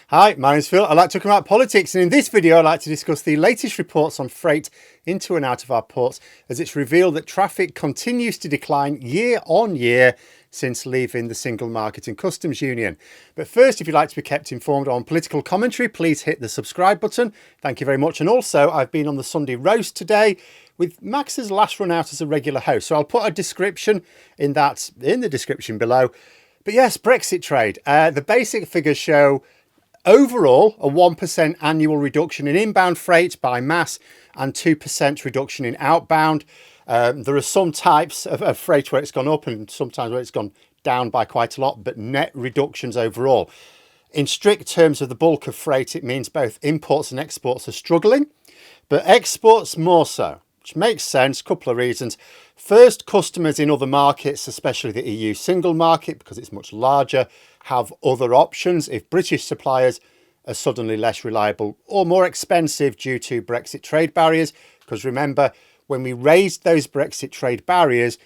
Hi, my name's Phil. I like talking about politics, and in this video I'd like to discuss the latest reports on freight into and out of our ports, as it's revealed that traffic continues to decline year on year since leaving the Single Market and Customs Union. But first, if you'd like to be kept informed on political commentary, please hit the subscribe button. Thank you very much. And also, I've been on the Sunday roast today with Max's last run out as a regular host, so I'll put a description in the description below. But yes, Brexit trade. The basic figures show overall a 1% annual reduction in inbound freight by mass and 2% reduction in outbound. There are some types of freight where it's gone up and sometimes where it's gone down by quite a lot, but net reductions overall. In strict terms of the bulk of freight, it means both imports and exports are struggling, but exports more so, which makes sense. A couple of reasons. First, customers in other markets, especially the EU single market, because it's much larger, have other options if British suppliers are suddenly less reliable or more expensive due to Brexit trade barriers. Because remember, when we raised those Brexit trade barriers,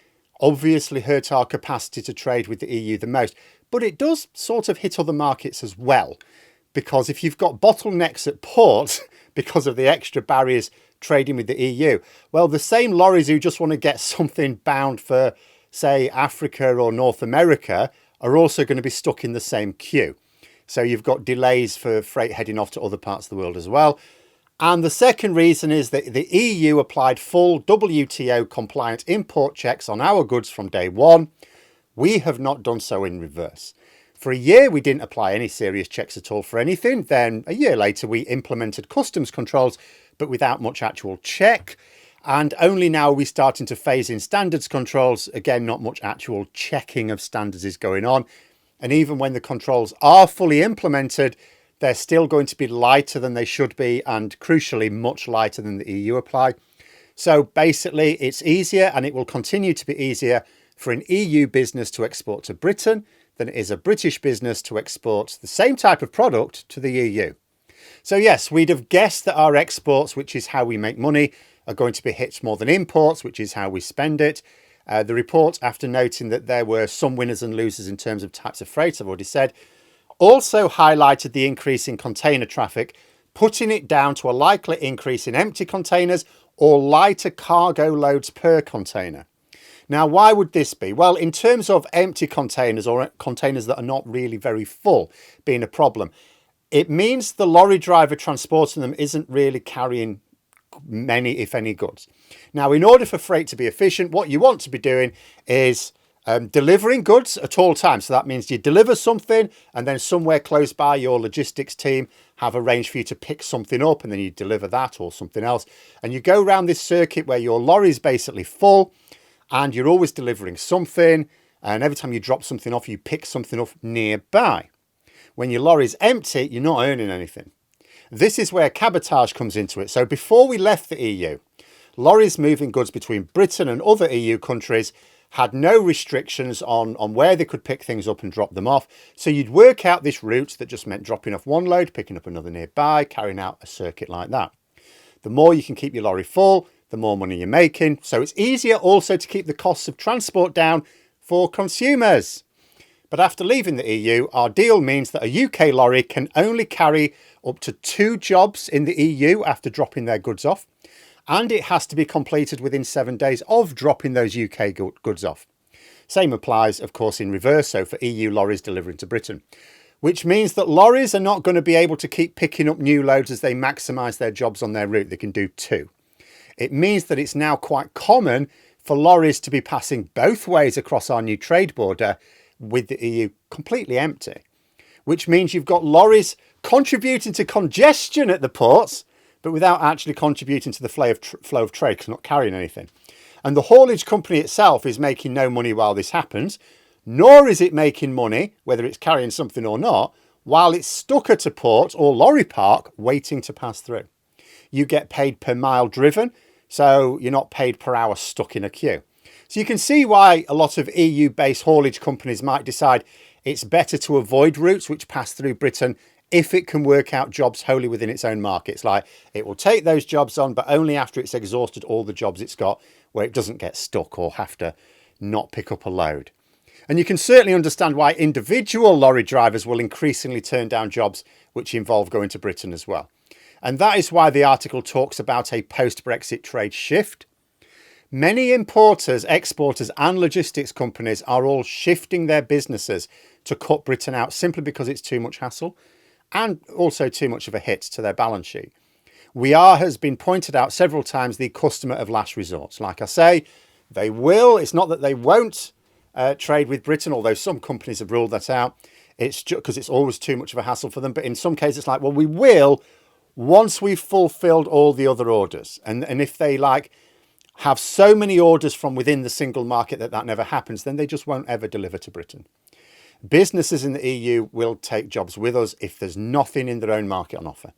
obviously hurt our capacity to trade with the EU the most. But it does sort of hit other markets as well, because if you've got bottlenecks at ports because of the extra barriers trading with the EU, well, the same lorries who just want to get something bound for, say, Africa or North America are also going to be stuck in the same queue. So you've got delays for freight heading off to other parts of the world as well. And the second reason is that the EU applied full WTO compliant import checks on our goods from day one. We have not done so in reverse. For a year, we didn't apply any serious checks at all for anything. Then a year later, we implemented customs controls, but without much actual check. And only now are we starting to phase in standards controls. Again, not much actual checking of standards is going on. And even when the controls are fully implemented, they're still going to be lighter than they should be, and crucially, much lighter than the EU apply. So basically, it's easier, and it will continue to be easier for an EU business to export to Britain than it is a British business to export the same type of product to the EU. So yes, we'd have guessed that our exports, which is how we make money, are going to be hit more than imports, which is how we spend it. The report, after noting that there were some winners and losers in terms of types of freight, I've already said, also highlighted the increase in container traffic, putting it down to a likely increase in empty containers or lighter cargo loads per container. Now, why would this be? Well, in terms of empty containers or containers that are not really very full being a problem, it means the lorry driver transporting them isn't really carrying many, if any, goods. Now, in order for freight to be efficient, what you want to be doing is delivering goods at all times. So that means you deliver something and then somewhere close by your logistics team have arranged for you to pick something up, and then you deliver that or something else. And you go around this circuit where your lorry is basically full and you're always delivering something. And every time you drop something off, you pick something up nearby. When your lorry's empty, you're not earning anything. This is where cabotage comes into it. So before we left the EU, lorries moving goods between Britain and other EU countries had no restrictions on where they could pick things up and drop them off. So you'd work out this route that just meant dropping off one load, picking up another nearby, carrying out a circuit like that. The more you can keep your lorry full, the more money you're making. So it's easier also to keep the costs of transport down for consumers. But after leaving the EU, our deal means that a UK lorry can only carry up to 2 jobs in the EU after dropping their goods off. And it has to be completed within 7 days of dropping those UK goods off. Same applies, of course, in reverse, so for EU lorries delivering to Britain. Which means that lorries are not going to be able to keep picking up new loads as they maximise their jobs on their route. They can do 2. It means that it's now quite common for lorries to be passing both ways across our new trade border with the EU completely empty. Which means you've got lorries contributing to congestion at the ports, but without actually contributing to the flow of trade, because not carrying anything. And the haulage company itself is making no money while this happens, nor is it making money, whether it's carrying something or not, while it's stuck at a port or lorry park waiting to pass through. You get paid per mile driven, so you're not paid per hour stuck in a queue. So you can see why a lot of EU-based haulage companies might decide it's better to avoid routes which pass through Britain if it can work out jobs wholly within its own markets. Like, it will take those jobs on, but only after it's exhausted all the jobs it's got, where it doesn't get stuck or have to not pick up a load. And you can certainly understand why individual lorry drivers will increasingly turn down jobs which involve going to Britain as well. And that is why the article talks about a post-Brexit trade shift. Many importers, exporters and logistics companies are all shifting their businesses to cut Britain out simply because it's too much hassle and also too much of a hit to their balance sheet. We are, has been pointed out several times, the customer of last resort. Like I say, they will. It's not that they won't trade with Britain, although some companies have ruled that out. It's just because it's always too much of a hassle for them. But in some cases, it's like, well, we will once we've fulfilled all the other orders. And if they have so many orders from within the single market that never happens, then they just won't ever deliver to Britain. Businesses in the EU will take jobs with us if there's nothing in their own market on offer.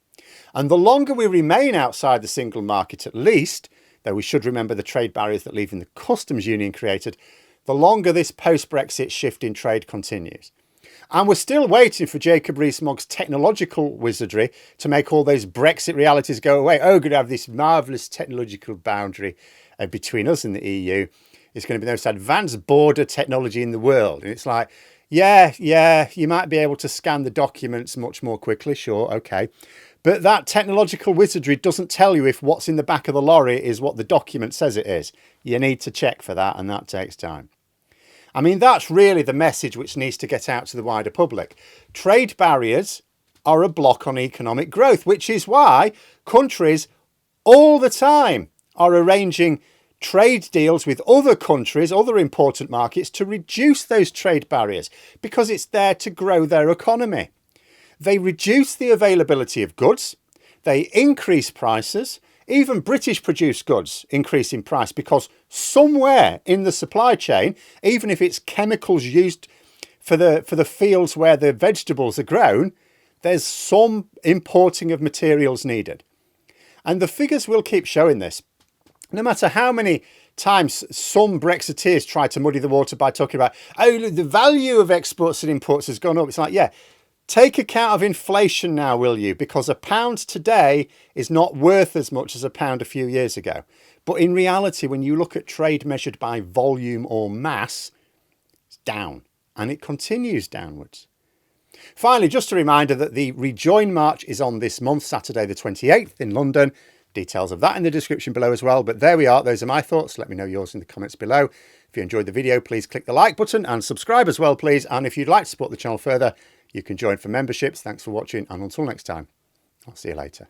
And the longer we remain outside the single market, at least, though we should remember the trade barriers that leaving the customs union created, the longer this post-Brexit shift in trade continues. And we're still waiting for Jacob Rees-Mogg's technological wizardry to make all those Brexit realities go away. Oh, we're going to have this marvellous technological boundary between us and the EU. It's going to be the most advanced border technology in the world. And it's like, yeah, you might be able to scan the documents much more quickly. Sure, okay. But that technological wizardry doesn't tell you if what's in the back of the lorry is what the document says it is. You need to check for that, and that takes time. I mean, that's really the message which needs to get out to the wider public. Trade barriers are a block on economic growth, which is why countries all the time are arranging trade deals with other countries, other important markets, to reduce those trade barriers, because it's there to grow their economy. They reduce the availability of goods, they increase prices. Even British produced goods increase in price because somewhere in the supply chain, even if it's chemicals used for the fields where the vegetables are grown, there's some importing of materials needed. And the figures will keep showing this. No matter how many times some Brexiteers try to muddy the water by talking about, oh, the value of exports and imports has gone up. It's like, yeah, take account of inflation now, will you? Because a pound today is not worth as much as a pound a few years ago. But in reality, when you look at trade measured by volume or mass, it's down, and it continues downwards. Finally, just a reminder that the Rejoin March is on this month, Saturday the 28th in London. Details of that in the description below as well. But there we are. Those are my thoughts. Let me know yours in the comments below. If you enjoyed the video, please click the like button and subscribe as well, please. And if you'd like to support the channel further, you can join for memberships. Thanks for watching, and until next time, I'll see you later.